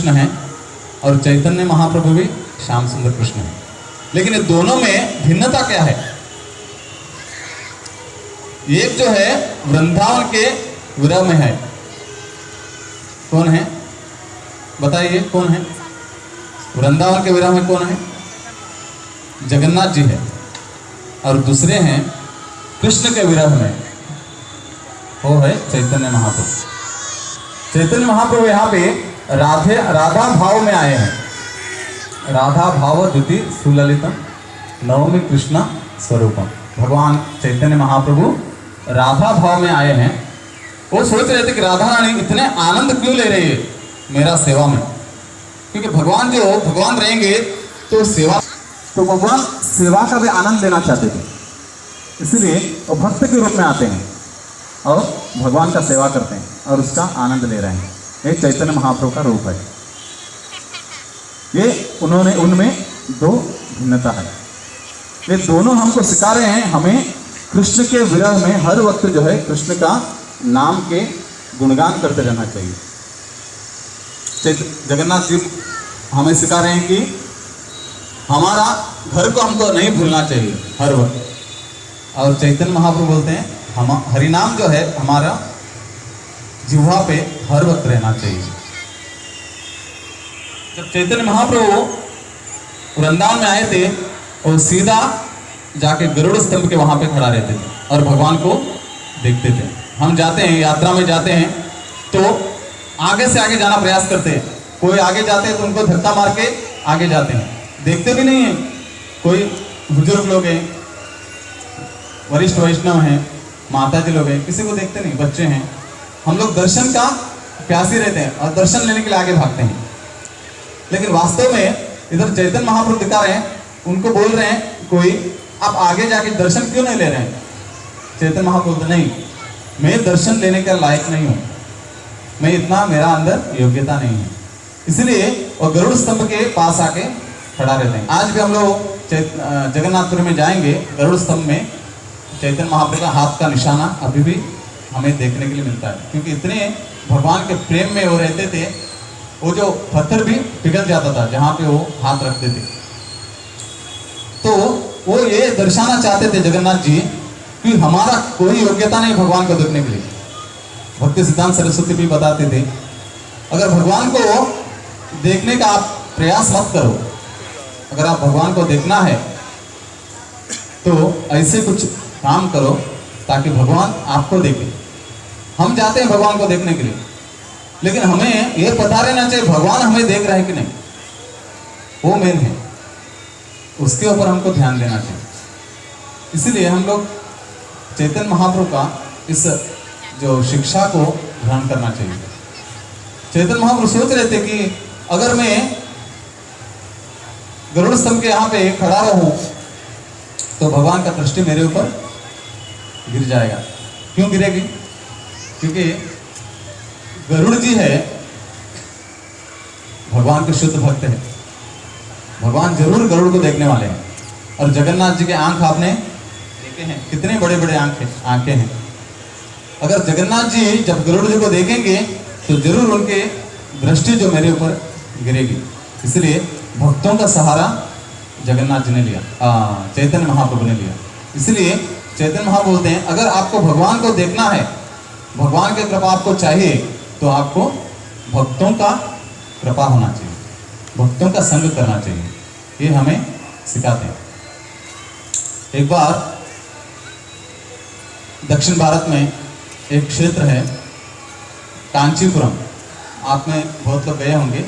कृष्ण है और चैतन्य महाप्रभु भी श्याम सुंदर कृष्ण है। लेकिन ये दोनों में भिन्नता क्या है? एक जो है वृंदावन के विरह में है। कौन है बताइए, कौन है? वृंदावन के विरह में कौन है? जगन्नाथ जी है। और दूसरे हैं कृष्ण के विरह में, वो है चैतन्य महाप्रभु। चैतन्य महाप्रभु यहाँ पे राधा भाव में आए हैं। राधा भाव द्युति सुललितम नवमी कृष्ण स्वरूपम। भगवान चैतन्य महाप्रभु राधा भाव में आए हैं। वो सोच रहे थे कि राधा रानी इतने आनंद क्यों ले रही है मेरा सेवा में, क्योंकि भगवान रहेंगे तो भगवान सेवा का भी आनंद लेना चाहते थे। इसलिए वो भक्त के रूप में आते हैं और भगवान का सेवा करते हैं और उसका आनंद ले रहे हैं। ये चैतन्य महाप्रभु का रूप है। ये उनमें दो भिन्नता है। ये दोनों हमको सिखा रहे हैं हमें कृष्ण के विरह में हर वक्त जो है कृष्ण का नाम के गुणगान करते रहना चाहिए। जगन्नाथ जी हमें सिखा रहे हैं कि हमारा घर को हमको नहीं भूलना चाहिए हर वक्त। और चैतन्य महाप्रभु बोलते हैं हम हरिनाम जो है हमारा जिह्वा पे हर वक्त रहना चाहिए। जब चैतन्य महाप्रभु वृंदावन में आए थे और सीधा जाके गरुड़ स्तंभ के वहां पे खड़ा रहते थे और भगवान को देखते थे। हम जाते हैं, यात्रा में जाते हैं तो आगे से आगे जाना प्रयास करते हैं। कोई आगे जाते हैं तो उनको धक्का मार के आगे जाते हैं, देखते भी नहीं है। कोई बुजुर्ग लोग हैं, वरिष्ठ वैष्णव हैं, माता जी लोग हैं, किसी को देखते नहीं, बच्चे हैं। हम लोग दर्शन का प्यासी रहते हैं और दर्शन लेने के लिए आगे भागते हैं। लेकिन वास्तव में इधर चैतन्य महाप्रभु दिखा रहे हैं, उनको बोल रहे हैं कोई आप आगे जाके दर्शन क्यों नहीं ले रहे हैं? चैतन्य महाप्रभु बोलते नहीं, मैं दर्शन लेने का लायक नहीं हूँ, मैं इतना मेरा अंदर योग्यता नहीं है। इसलिए वो गरुड़ स्तंभ के पास आके खड़ा रहते हैं। आज भी हम लोग जगन्नाथपुरी में जाएंगे, गरुड़ स्तंभ में चैतन्य महाप्रभु का हाथ का निशाना अभी भी हमें देखने के लिए मिलता है, क्योंकि इतने भगवान के प्रेम में वो रहते थे। वो जो पत्थर भी पिघल जाता था जहाँ पे वो हाथ रखते थे। तो वो ये दर्शाना चाहते थे जगन्नाथ जी कि हमारा कोई योग्यता नहीं भगवान को देखने के लिए। भक्ति सिद्धांत सरस्वती भी बताते थे अगर भगवान को देखने का आप प्रयास मत करो। अगर आप भगवान को देखना है तो ऐसे कुछ काम करो ताकि भगवान आपको देखे। हम जाते हैं भगवान को देखने के लिए, लेकिन हमें यह पता रहना चाहिए भगवान हमें देख रहे हैं कि नहीं, वो मेन है, उसके ऊपर हमको ध्यान देना चाहिए। इसलिए हम लोग चैतन्य महाप्रभु का इस जो शिक्षा को ग्रहण करना चाहिए। चैतन्य महाप्रभु सोच रहे थे कि अगर मैं गरुड़ स्तंभ के यहाँ पे खड़ा रहूं तो भगवान का दृष्टि मेरे ऊपर गिर जाएगा। क्यों गिरेगी? क्योंकि गरुड़ जी है भगवान के शुद्ध भक्त है, भगवान जरूर गरुड़ को देखने वाले हैं। और जगन्नाथ जी के आंख आपने देखे हैं, कितने बड़े बड़े आंखें हैं। अगर जगन्नाथ जी जब गरुड़ जी को देखेंगे तो जरूर उनके दृष्टि जो मेरे ऊपर गिरेगी। इसलिए भक्तों का सहारा जगन्नाथ जी ने लिया, चैतन्य महाप्रभु ने लिया। इसलिए चैतन्य महाप्रभु बोलते हैं अगर आपको भगवान को देखना है, भगवान की कृपा आपको चाहिए, तो आपको भक्तों का कृपा होना चाहिए, भक्तों का संग करना चाहिए। ये हमें सिखाते हैं। एक बार दक्षिण भारत में एक क्षेत्र है कांचीपुरम, आप में बहुत लोग गए होंगे,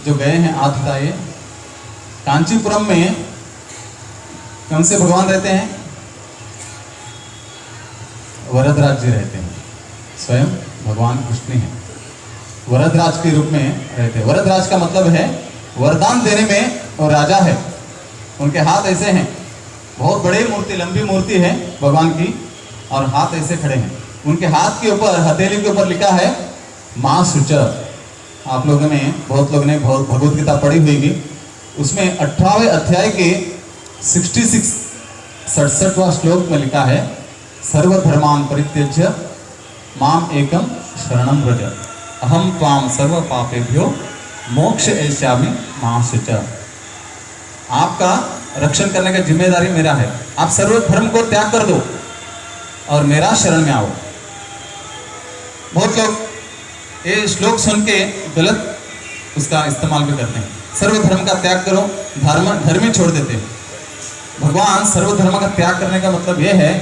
जो गए हैं आप बताइए। कांचीपुरम में कौन से भगवान रहते हैं? वरदराज जी रहते हैं, स्वयं भगवान कृष्ण हैं, वरदराज के रूप में रहते हैं। वरदराज का मतलब है वरदान देने में वो राजा है। उनके हाथ ऐसे हैं, बहुत बड़ी मूर्ति, लंबी मूर्ति है भगवान की, और हाथ ऐसे खड़े हैं। उनके हाथ के ऊपर, हथेली के ऊपर लिखा है माँ शुचर। आप लोगों ने, बहुत लोगों ने भगवत गीता पढ़ी होगी, उसमें 18वें अध्याय के 67वां श्लोक में लिखा है सर्वधर्मान परित्यज्य माम एकम शरणम व्रज। अहम त्वाम सर्व पापेभ्यो मोक्ष ऐस्यामि मा शुच। आपका रक्षण करने का जिम्मेदारी मेरा है। आप सर्व धर्म को त्याग कर दो और मेरा शरण में आओ। बहुत लोग ये श्लोक सुन के गलत उसका इस्तेमाल भी करते हैं। सर्व धर्म का त्याग करो, धर्म ही छोड़ देते हैं। भगवान सर्व धर्म का त्याग करने का मतलब यह है,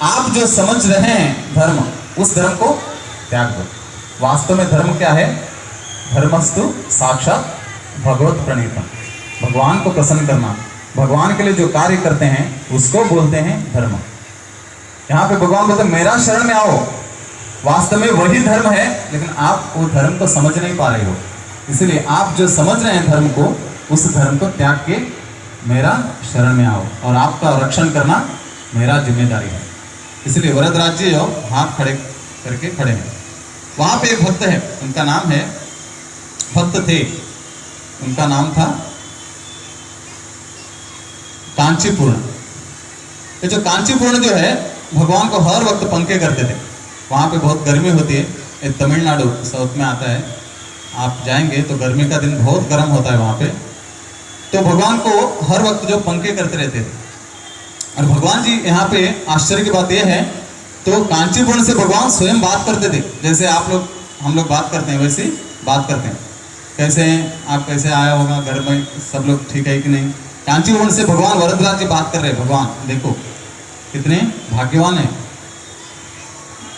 आप जो समझ रहे हैं धर्म, उस धर्म को त्याग दो। वास्तव में धर्म क्या है? धर्मस्तु साक्षात भगवत प्रणीतम। भगवान को प्रसन्न करना, भगवान के लिए जो कार्य करते हैं उसको बोलते हैं धर्म। यहाँ पे भगवान बोलते हैं मेरा शरण में आओ। वास्तव में वही धर्म है, लेकिन आप वो धर्म को समझ नहीं पा रहे हो। इसलिए आप जो समझ रहे हैं धर्म को, उस धर्म को त्याग के मेरा शरण में आओ और आपका रक्षण करना मेरा जिम्मेदारी है। इसलिए वरदराज जी जो हाथ खड़े करके खड़े हैं, वहाँ पे एक भक्त है, उनका नाम है, भक्त थे, उनका नाम था कांचीपूर्ण। ये जो कांचीपूर्ण जो है, भगवान को हर वक्त पंखे करते थे। वहाँ पे बहुत गर्मी होती है, ये तमिलनाडु साउथ में आता है, आप जाएंगे तो गर्मी का दिन बहुत गर्म होता है वहाँ पे। तो भगवान को हर वक्त जो पंखे करते रहते थे। और भगवान जी यहाँ पे आश्चर्य की बात यह है, तो कांचीपूर्ण से भगवान स्वयं बात करते थे। जैसे आप लोग हम लोग बात करते हैं, वैसे बात करते हैं। कैसे हैं आप, कैसे आया होगा, घर में सब लोग ठीक है कि नहीं। कांचीपूर्ण से भगवान वरदराज जी बात कर रहे हैं। भगवान देखो कितने भाग्यवान हैं।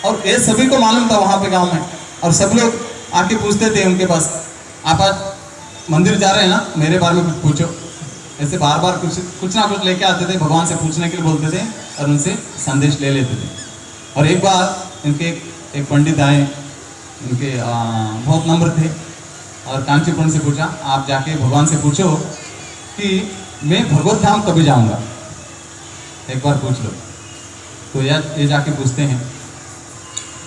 और ये सभी को मालूम था वहाँ पे गांव में, और सब लोग आके पूछते थे उनके पास, आप आज मंदिर जा रहे हैं ना, मेरे बारे में कुछ पूछो। ऐसे बार बार कुछ ना कुछ लेके आते थे, भगवान से पूछने के लिए बोलते थे और उनसे संदेश ले लेते थे। और एक बार इनके एक पंडित आए, इनके बहुत नम्र थे, और कांचीपूर्ण से पूछा, आप जाके भगवान से पूछो कि मैं भगवत धाम कभी जाऊंगा, एक बार पूछ लो। तो ये जाके पूछते हैं,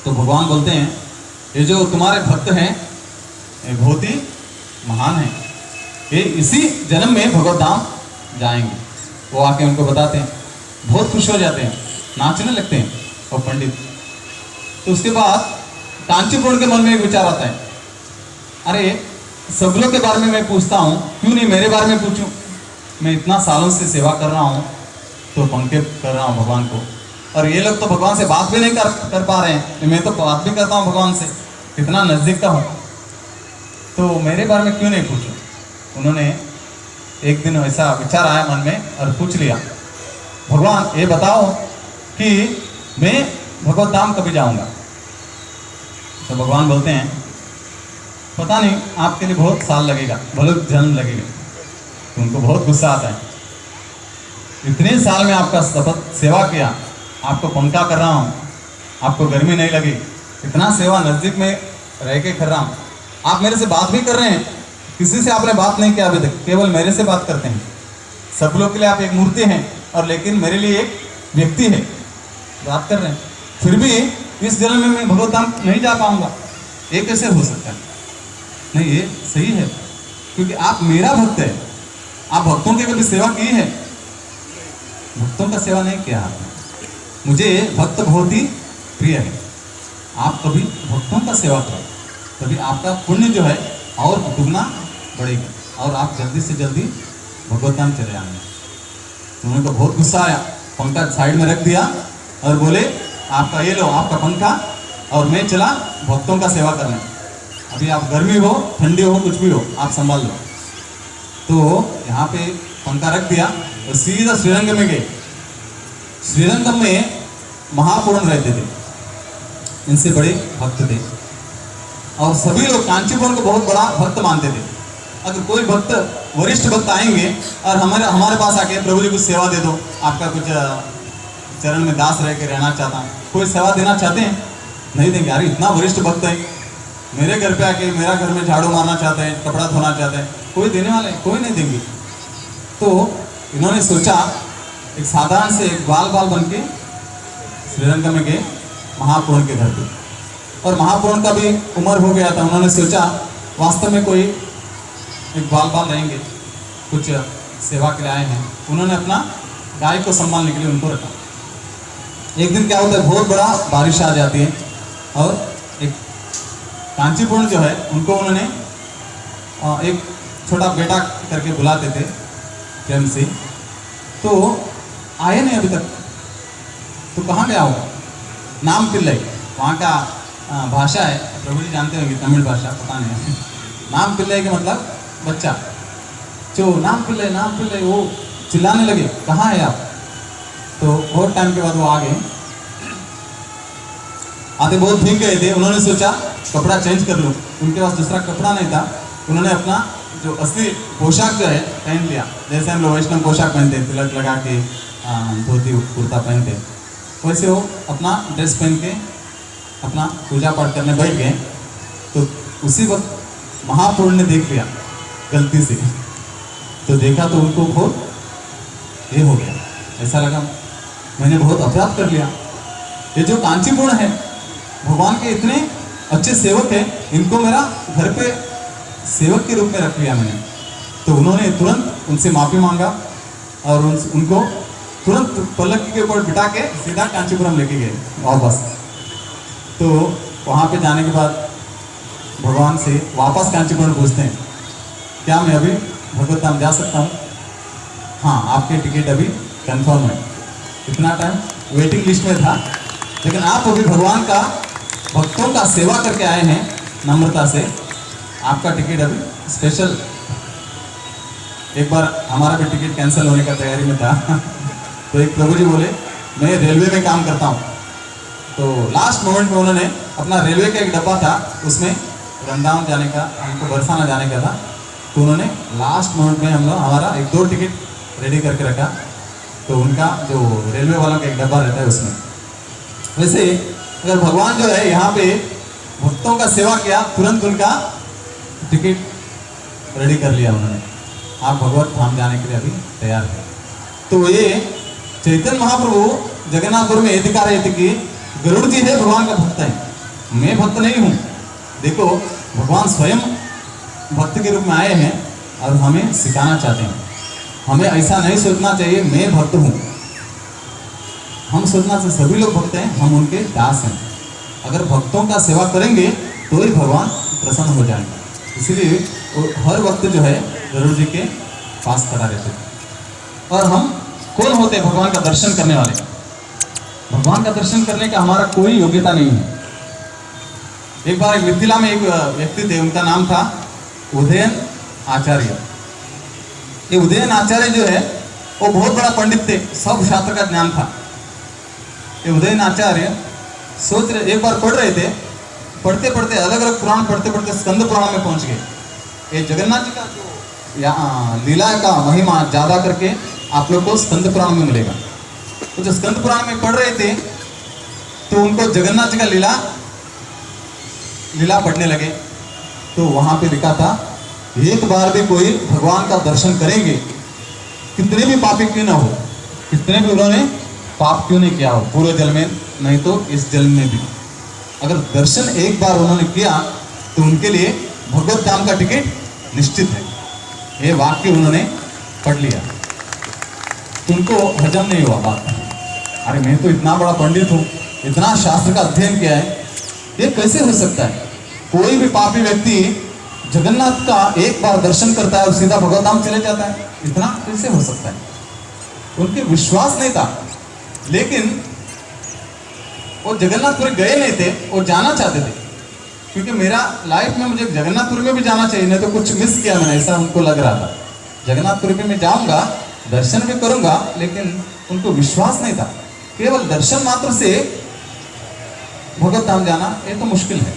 तो भगवान बोलते हैं, ये जो तुम्हारे भक्त हैं ये बहुत ही महान है, ये इसी जन्म में भगवत धाम जाएंगे। वो आके उनको बताते हैं, बहुत खुश हो जाते हैं, नाचने लगते हैं वो पंडित। तो उसके बाद कांचीपूर्ण के मन में एक विचार आता है, अरे सब लोग के बारे में मैं पूछता हूँ, क्यों नहीं मेरे बारे में पूछूं। मैं इतना सालों से सेवा कर रहा हूँ, तो पंखे कर रहा हूँ भगवान को, और ये लोग तो भगवान से बात भी नहीं कर पा रहे हैं, मैं तो बात भी करता हूँ भगवान से, कितना नज़दीक का हूँ, तो मेरे बारे में क्यों नहीं पूछूं। उन्होंने एक दिन ऐसा विचार आया मन में और पूछ लिया, भगवान ये बताओ कि मैं भगवत धाम कभी जाऊंगा। तो भगवान बोलते हैं, पता नहीं, आपके लिए बहुत साल लगेगा, बहुत जन्म लगेगा। तो उनको बहुत गुस्सा आता है, इतने साल में आपका शपथ सेवा किया, आपको पंखा कर रहा हूँ, आपको गर्मी नहीं लगी, इतना सेवा नज़दीक में रह के कर रहा हूँ, आप मेरे से बात भी कर रहे हैं, किसी से आपने बात नहीं किया अभी तक, केवल मेरे से बात करते हैं। सब लोग के लिए आप एक मूर्ति हैं, और लेकिन मेरे लिए एक व्यक्ति है, बात कर रहे हैं, फिर भी इस जन्म में मैं भगवत धाम नहीं जा पाऊंगा, ये कैसे हो सकता है। नहीं, ये सही है, क्योंकि आप मेरा भक्त है, आप भक्तों की कभी सेवा की है? भक्तों का सेवा नहीं किया आपने। मुझे भक्त बहुत ही प्रिय है, आप कभी भक्तों का सेवा करो, तभी आपका पुण्य जो है और दुगना बढ़ेगा, और आप जल्दी से जल्दी भगवत धाम चले आएंगे। तो उनको बहुत गुस्सा आया, पंखा साइड में रख दिया और बोले, आपका ये लो आपका पंखा, और मैं चला भक्तों का सेवा करने। अभी आप गर्मी हो ठंडी हो कुछ भी हो, आप संभाल लो। तो यहाँ पे पंखा रख दिया और सीधा श्रीरंग में गए। श्रीरंगम में महापूर्ण रहते थे, इनसे बड़े भक्त थे, और सभी लोग कांचीपूर्ण को बहुत बड़ा भक्त मानते थे। अगर कोई भक्त, वरिष्ठ भक्त आएंगे और हमारे पास आके, प्रभु जी कुछ सेवा दे दो, आपका कुछ चरण में दास रह के रहना चाहता हूँ, कोई सेवा देना चाहते हैं, नहीं देंगे। अरे इतना वरिष्ठ भक्त है, मेरे घर पे आके मेरा घर में झाड़ू मारना चाहते हैं, कपड़ा धोना चाहते हैं, कोई देने वाले कोई नहीं देंगे। तो इन्होंने सोचा, एक साधारण से एक बाल बन के श्रीरंग में गए महापूर्ण के घर पे, और महापूर्ण का भी उम्र हो गया था। उन्होंने सोचा वास्तव में कोई एक बाल रहेंगे, कुछ सेवा के लिए आए हैं। उन्होंने अपना गाय को संभालने के लिए उनको रखा। एक दिन क्या होता है, बहुत बड़ा बारिश आ जाती है, और एक कांचीपुरम जो है उनको उन्होंने एक छोटा बेटा करके बुलाते थे प्रेम से, तो आए नहीं अभी तक। तो कहाँ गया होगा? नाम पिल्लई वहाँ का भाषा है, प्रभु जी जानते होंगे तमिल भाषा, पता नहीं। नाम पिल्लई का मतलब बच्चा। जो नाम पिल्लई वो चिल्लाने लगे, कहाँ है आप? तो बहुत टाइम के बाद वो आ गए। आते बहुत भीग गए थे, उन्होंने सोचा कपड़ा चेंज कर लूँ, उनके पास दूसरा कपड़ा नहीं था। उन्होंने अपना जो असली पोशाक जो है पहन लिया, जैसे हम लोग वैष्णव पोशाक पहनते हैं, तिलक लगा के धोती कुर्ता पहनते, वैसे वो अपना ड्रेस पहन के अपना पूजा पाठ करने बैठ गए। तो उसी वक्त महाप्रभु ने देख लिया गलती से, तो देखा तो उनको बहुत ये हो गया, ऐसा लगा मैंने बहुत अपराध कर लिया। ये जो कांचीपुरम है, भगवान के इतने अच्छे सेवक हैं, इनको मेरा घर पे सेवक के रूप में रख लिया मैंने। तो उन्होंने तुरंत उनसे माफ़ी मांगा और उनको तुरंत पल्लकी के ऊपर बिठा के सीधा कांचीपुरम लेके गए वापस। तो वहाँ पे जाने के बाद भगवान से वापस कांचीपुरम पूछते हैं, क्या मैं अभी भगवत धाम जा सकता हूँ? हाँ, आपके टिकट अभी कंफर्म है। इतना टाइम वेटिंग लिस्ट में था, लेकिन आप अभी भगवान का भक्तों का सेवा करके आए हैं नम्रता से, आपका टिकट अभी स्पेशल। एक बार हमारा भी टिकट कैंसिल होने का तैयारी में था तो एक प्रभु जी बोले, मैं रेलवे में काम करता हूँ। तो लास्ट मोमेंट में उन्होंने अपना रेलवे का एक डब्बा था, उसमें वृंदावन जाने का, हमको बरसाना जाने का था। तो उन्होंने लास्ट मोमेंट में हम लोग हमारा 1-2 टिकट रेडी करके रखा। तो उनका जो रेलवे वालों का एक डब्बा रहता है उसमें। वैसे अगर भगवान जो है यहाँ पे भक्तों का सेवा किया, तुरंत उनका टिकट रेडी कर लिया उन्होंने, आप भगवत धाम जाने के लिए अभी तैयार है। तो ये चैतन्य महाप्रभु जगन्नाथपुर में ये दिखा रहे थे कि गरुड़ जी है भगवान का भक्त है, मैं भक्त नहीं हूँ। देखो भगवान स्वयं भक्त के रूप में आए हैं और हमें सिखाना चाहते हैं। हमें ऐसा नहीं सोचना चाहिए मैं भक्त हूँ, हम सोचना चाहिए सभी लोग भक्त हैं, हम उनके दास हैं। अगर भक्तों का सेवा करेंगे तो ही भगवान प्रसन्न हो जाएंगे। इसलिए वो हर वक्त जो है गरुड़ जी के पास खड़ा रहते थे। और हम कौन होते हैं? भगवान का दर्शन करने वाले। भगवान का दर्शन करने का हमारा कोई योग्यता नहीं है। एक बार मिथिला में एक व्यक्ति थे, उनका नाम था उदयन आचार्य। ये उदयन आचार्य जो है वो बहुत बड़ा पंडित थे, सब शास्त्र का ज्ञान था। ये उदयन आचार्य सोच रहे, एक बार पढ़ रहे थे, पढ़ते पढ़ते अलग अलग पुराण पढ़ते पढ़ते स्कंद पुराण में पहुंच गए। ये जगन्नाथ जी का जो यहाँ लीला का महिमा ज़्यादा करके आप लोग को स्कंद पुराण में मिलेगा। तो जो स्कंद पुराण में पढ़ रहे थे तो उनको जगन्नाथ जी का लीला पढ़ने लगे। तो वहाँ पे लिखा था, एक बार भी कोई भगवान का दर्शन करेंगे, कितने भी पापी क्यों ना हो, कितने भी उन्होंने पाप क्यों नहीं किया हो, पूरे जल में नहीं तो इस जल में भी, अगर दर्शन एक बार उन्होंने किया तो उनके लिए भगवत धाम का टिकट निश्चित है। ये वाक्य उन्होंने पढ़ लिया तो उनको हजम नहीं हुआ बात। अरे मैं तो इतना बड़ा पंडित हूँ, इतना शास्त्र का अध्ययन किया है, ये कैसे हो सकता है? कोई भी पापी व्यक्ति जगन्नाथ का एक बार दर्शन करता है और सीधा भगवत धाम चले जाता है, इतना कैसे हो सकता है? उनके विश्वास नहीं था। लेकिन वो जगन्नाथपुरी गए नहीं थे, वो जाना चाहते थे, क्योंकि मेरा लाइफ में मुझे जगन्नाथपुरी में भी जाना चाहिए, नहीं तो कुछ मिस किया मैंने, ऐसा उनको लग रहा था। जगन्नाथपुरी में मैं जाऊंगा, दर्शन भी करूंगा, लेकिन उनको विश्वास नहीं था। केवल दर्शन मात्र से भगवत धाम जाना ये तो मुश्किल है,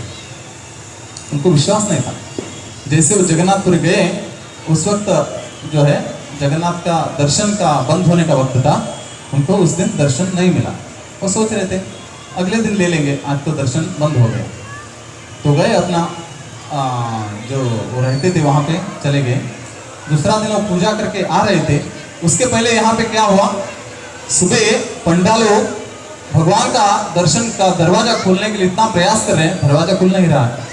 उनको विश्वास नहीं था। जैसे वो जगन्नाथपुरी गए, उस वक्त जो है जगन्नाथ का दर्शन का बंद होने का वक्त था, उनको उस दिन दर्शन नहीं मिला। वो सोच रहे थे अगले दिन ले लेंगे, आज तो दर्शन बंद हो गया। तो गए अपना जो वो रहते थे वहाँ पे चले गए। दूसरा दिन वो पूजा करके आ रहे थे, उसके पहले यहाँ पे क्या हुआ, सुबह पंडालों भगवान का दर्शन का दरवाजा खोलने के लिए इतना प्रयास कर रहे हैं, दरवाजा खुल नहीं रहा है।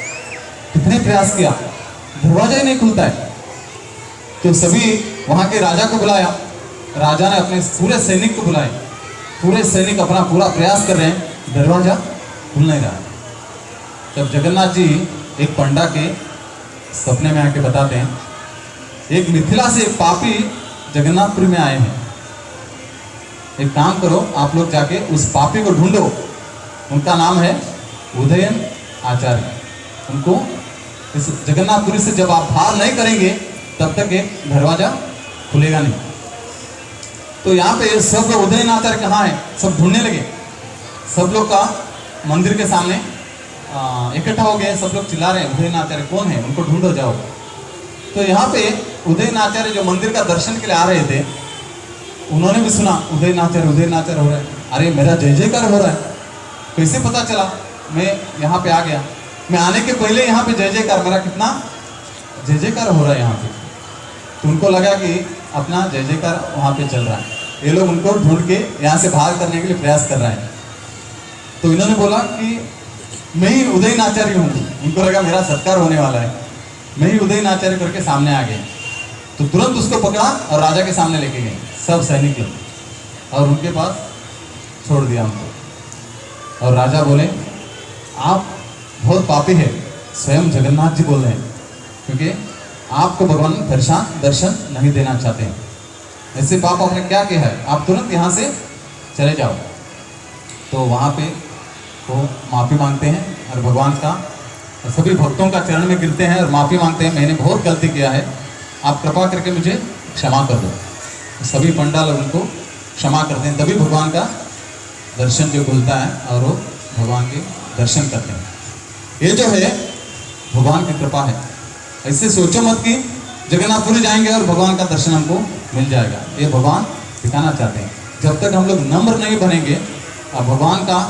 कितने प्रयास किया, दरवाजा ही नहीं खुलता है। तो सभी वहाँ के राजा को बुलाया, राजा ने अपने पूरे सैनिक को बुलाए, पूरे सैनिक अपना पूरा प्रयास कर रहे हैं, दरवाजा खुल नहीं रहा। जब जगन्नाथ जी एक पंडा के सपने में आके बताते हैं, एक मिथिला से एक पापी जगन्नाथपुरी में आए हैं, एक काम करो आप लोग जाके उस पापी को ढूंढो, उनका नाम है उदयन आचार्य, उनको इस जगन्नाथपुरी से जब आप पार नहीं करेंगे तब तक एक दरवाजा खुलेगा नहीं। तो यहाँ पे सब लोग उदयन आचार्य कहाँ है सब ढूंढने लगे, सब लोग का मंदिर के सामने इकट्ठा हो गए, सब लोग चिल्ला रहे हैं उदयन आचार्य कौन है, उनको ढूंढो जाओ। तो यहाँ पे उदयन आचार्य जो मंदिर का दर्शन के लिए आ रहे थे, उन्होंने भी सुना उदयन आचार्य हो रहा है, अरे मेरा जय जयकार हो रहा है, कैसे पता चला, मैं यहाँ पे आ गया, मैं आने के पहले यहाँ पे जय जयकार, मेरा कितना जय जयकार हो रहा है यहाँ पे। तो उनको लगा कि अपना जय जयकार वहाँ पे चल रहा है, ये लोग उनको ढूंढ के यहाँ से बाहर करने के लिए प्रयास कर रहे हैं। तो इन्होंने बोला कि मैं ही उदयन आचार्य हूँ, उनको लगा मेरा सत्कार होने वाला है, मैं ही उदयन आचार्य करके सामने आ गए। तो तुरंत उसको पकड़ा और राजा के सामने लेके गए सब सैनिक लोग, और उनके पास छोड़ दिया उनको। और राजा बोले आप बहुत पापी है, स्वयं जगन्नाथ जी बोल रहे हैं, क्योंकि आपको भगवान दर्शन नहीं देना चाहते हैं, ऐसे पाप आपने क्या किया है, आप तुरंत यहाँ से चले जाओ। तो वहाँ पे वो माफ़ी मांगते हैं और भगवान का और सभी भक्तों का चरण में गिरते हैं और माफ़ी मांगते हैं, मैंने बहुत गलती किया है, आप कृपा करके मुझे क्षमा कर दो। सभी पंडा लोग उनको क्षमा करते हैं, तभी भगवान का दर्शन जो खुलता है और वो भगवान के दर्शन करते हैं। ये जो है भगवान की कृपा है, ऐसे सोचो मत कि जगन्नाथपुरी जाएंगे और भगवान का दर्शन हमको मिल जाएगा, ये भगवान दिखाना चाहते हैं। जब तक हम लोग नम्र नहीं बनेंगे और भगवान का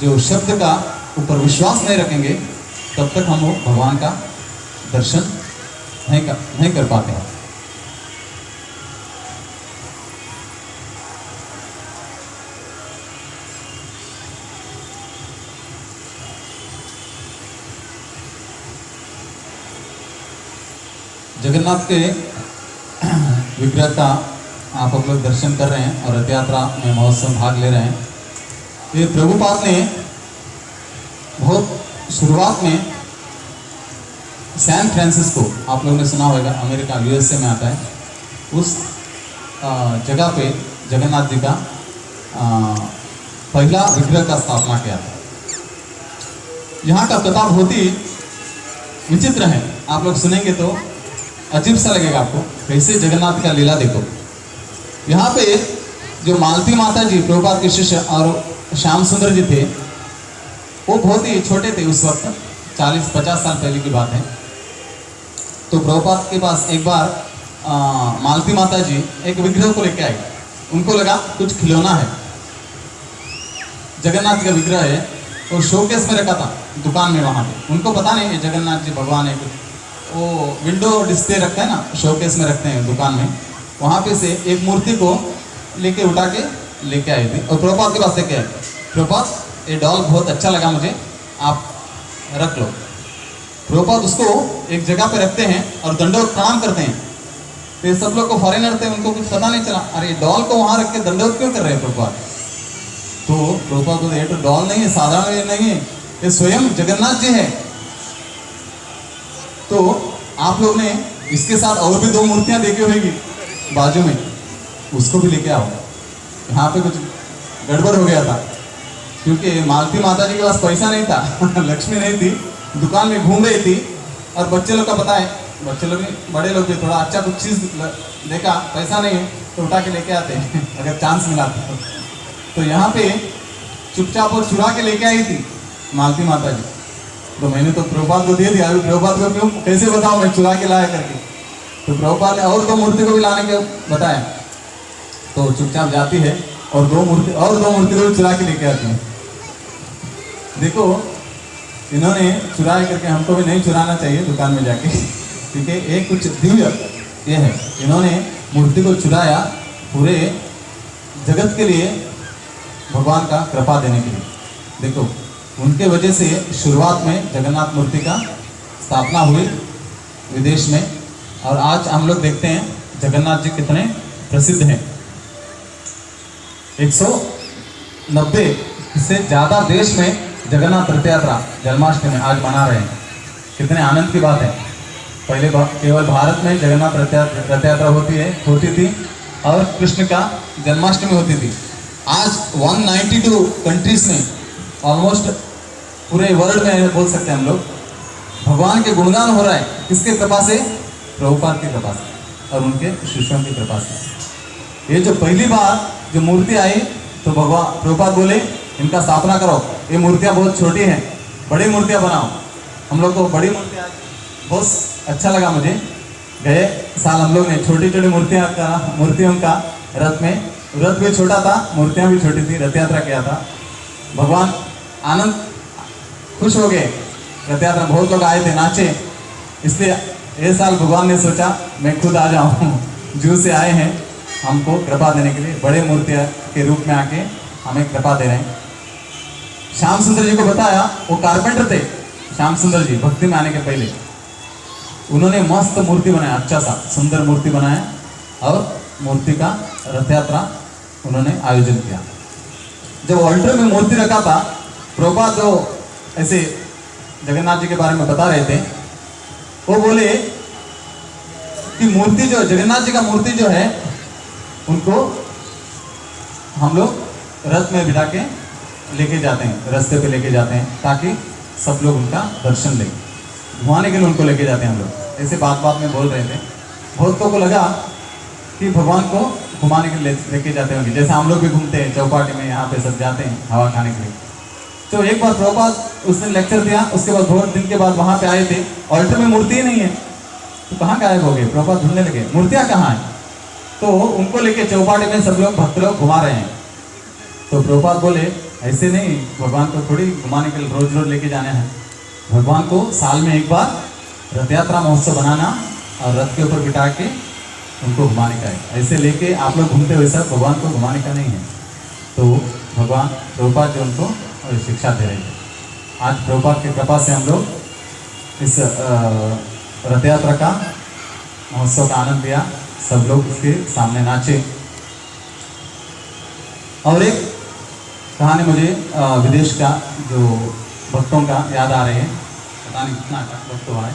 जो शब्द का ऊपर विश्वास नहीं रखेंगे, तब तक हम वो भगवान का दर्शन नहीं कर पाते हैं। जगन्नाथ के विग्रह का आप लोग दर्शन कर रहे हैं और रथ यात्रा में महोत्सव भाग ले रहे हैं। ये प्रभुपाद ने बहुत शुरुआत में सैन फ्रांसिस्को, आप लोगों ने सुना होगा, अमेरिका यूएसए में आता है, उस जगह पे जगन्नाथ जी का पहला विग्रह का स्थापना किया था। यहाँ का कथा बहुत ही विचित्र है, आप लोग सुनेंगे तो अजीब सा लगेगा आपको, कैसे जगन्नाथ का लीला देखो। यहाँ पे जो मालती माता जी प्रभुपाद के शिष्य और श्याम सुंदर जी थे, वो बहुत ही छोटे थे उस वक्त, 40-50 साल पहले की बात है। तो प्रभुपाद के पास एक बार मालती माता जी एक विग्रह को लेके आई, उनको लगा कुछ खिलौना है, जगन्नाथ का विग्रह है, और शोकेस में रखा था दुकान में वहाँ पे, उनको पता नहीं है जगन्नाथ जी भगवान है, वो विंडो डिस्प्ले रखते हैं ना, शोकेस में रखते हैं दुकान में, वहाँ पे से एक मूर्ति को लेके उठा के लेके आई थी और प्रभुपाद के पास लेके आए, प्रभुपाद ये डॉल बहुत अच्छा लगा मुझे, आप रख लो। प्रभुपाद उसको एक जगह पे रखते हैं और दंडवत प्रणाम करते हैं। तो सब लोग को फॉरेनर थे, उनको कुछ पता नहीं चला, अरे डॉल को वहाँ रख के दंडवत क्यों कर रहे हैं प्रभुपाद। तो प्रभुपाद को ये तो डॉल नहीं है, साधारण नहीं है, ये स्वयं जगन्नाथ जी है। तो आप लोग ने इसके साथ और भी 2 मूर्तियां देखी होगी बाजू में, उसको भी लेके आओ। यहाँ पे कुछ गड़बड़ हो गया था, क्योंकि मालती माता जी के पास पैसा नहीं था लक्ष्मी नहीं थी, दुकान में घूम रही थी, और बच्चे लोग का पता है, बच्चे लोग भी बड़े लोग भी थोड़ा अच्छा कुछ चीज़ देखा, पैसा नहीं है तो उठा के लेके आते हैं अगर चांस मिला तो यहाँ पे चुपचाप वो चुरा के लेके आई थी मालती माता जी। तो मैंने तो प्रभुपाद को दे दिया, अभी प्रभुपाद को क्यों कैसे बताऊँ मैं चुरा के लाया करके। तो प्रभुपाद ने और 2 मूर्ति को भी लाने के बताया, तो चुपचाप जाती है और 2 मूर्ति को चुरा के लेके आती है। देखो इन्होंने चुराए करके, हमको भी नहीं चुराना चाहिए दुकान में जाके, क्योंकि एक कुछ दिव्य ये है, इन्होंने मूर्ति को चुराया पूरे जगत के लिए, भगवान का कृपा देने के लिए। देखो उनके वजह से शुरुआत में जगन्नाथ मूर्ति का स्थापना हुई विदेश में, और आज हम लोग देखते हैं जगन्नाथ जी कितने प्रसिद्ध हैं। 190 से ज़्यादा देश में जगन्नाथ रथ यात्रा जन्माष्टमी आज मना रहे हैं। कितने आनंद की बात है। पहले केवल भारत में जगन्नाथ रथ यात्रा होती थी और कृष्ण का जन्माष्टमी होती थी। आज 192 कंट्रीज में, ऑलमोस्ट पूरे वर्ल्ड में बोल सकते हैं हम लोग, भगवान के गुणगान हो रहा है। किसके कृपा से? प्रभुपाद की कृपा से और उनके शिष्यों की कृपा से। ये जो पहली बार जो मूर्ति आई तो भगवान प्रभुपाद बोले इनका स्थापना करो, ये मूर्तियाँ बहुत छोटी हैं, बड़ी मूर्तियाँ बनाओ। हम लोग को बड़ी मूर्तियाँ बहुत अच्छा लगा मुझे। गए साल हम लोग ने छोटी छोटी मूर्तियों का रथ भी छोटा था, मूर्तियाँ भी छोटी थी, रथ यात्रा किया था। भगवान आनंद खुश हो गए। रथ यात्रा बहुत लोग आए थे, नाचे। इसलिए ये साल भगवान ने सोचा मैं खुद आ जाऊँ। जू से आए हैं हमको कृपा देने के लिए, बड़े मूर्तियाँ के रूप में आके हमें कृपा दे रहे हैं। श्याम सुंदर जी को बताया, वो कारपेंटर थे। श्याम सुंदर जी भक्ति में आने के पहले उन्होंने मस्त मूर्ति बनाया, अच्छा सा सुंदर मूर्ति बनाया और मूर्ति का रथ यात्रा उन्होंने आयोजन किया। जब ऑल्टर में मूर्ति रखा था, प्रभुपाद जो ऐसे जगन्नाथ जी के बारे में बता रहे थे, वो बोले कि मूर्ति जो जगन्नाथ जी का मूर्ति जो है उनको हम लोग रथ में बिठा के लेके जाते हैं, रास्ते पे लेके जाते हैं ताकि सब लोग उनका दर्शन लें। घुमाने के लिए उनको लेके जाते हैं हम लोग। ऐसे बात में बोल रहे थे। बहुतों को लगा कि भगवान को घुमाने के लिए लेके जाते होंगे, जैसे हम लोग भी घूमते हैं चौपाटी में, यहाँ पे सब जाते हैं हवा खाने के लिए। तो एक बार प्रभुपाद उसने लेक्चर दिया, उसके बाद बहुत दिन के बाद वहाँ पे आए थे, ऑल्टर में मूर्ति ही नहीं है। तो कहाँ गायब हो गए? प्रभुपाद ढूंढने लगे मूर्तियाँ कहाँ हैं। तो उनको लेके चौपाटी में सब लोग भक्त लोग घुमा रहे हैं। तो प्रभुपाद बोले ऐसे नहीं, भगवान को थोड़ी घुमाने के लिए रोज रोज लेके जाना है। भगवान को साल में एक बार रथ यात्रा महोत्सव बनाना और रथ के ऊपर बिठा के उनको घुमाने का है। ऐसे लेके आप लोग घूमते हुए सब भगवान को घुमाने का नहीं है। तो भगवान प्रभुपाद जो उनको शिक्षा दे रहे थे। आज प्रभुपाद की कृपा से हम लोग इस रथ यात्रा का महोत्सव का आनंद लिया, सब लोग उसके सामने नाचे। और एक कहानी मुझे विदेश का जो भक्तों का याद आ रहे हैं, पता नहीं कितना वक्त हुआ है।